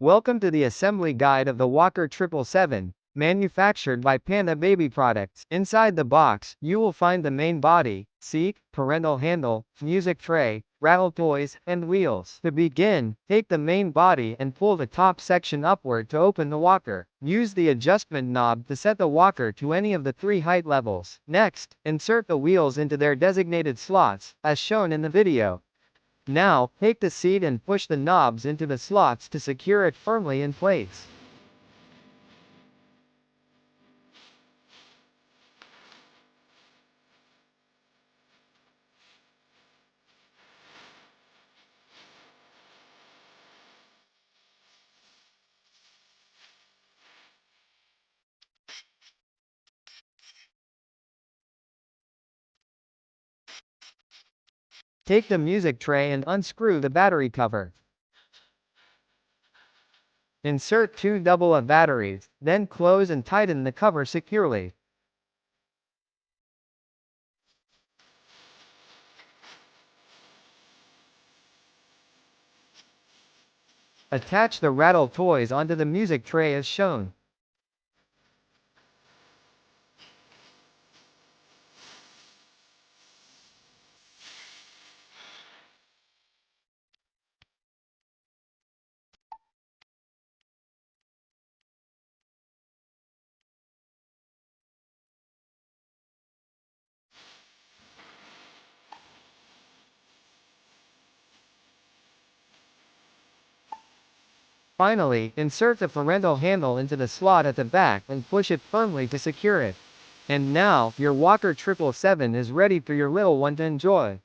Welcome to the assembly guide of the Walker 777, manufactured by Panda Baby Products. Inside the box, you will find the main body, seat, parental handle, music tray, rattle toys, and wheels. To begin, take the main body and pull the top section upward to open the walker. Use the adjustment knob to set the walker to any of the three height levels. Next, insert the wheels into their designated slots, as shown in the video. Now, take the seat and push the knobs into the slots to secure it firmly in place. Take the music tray and unscrew the battery cover. Insert two double-A batteries, then close and tighten the cover securely. Attach the rattle toys onto the music tray as shown. Finally, insert the parental handle into the slot at the back and push it firmly to secure it. And now, your Walker 777 is ready for your little one to enjoy.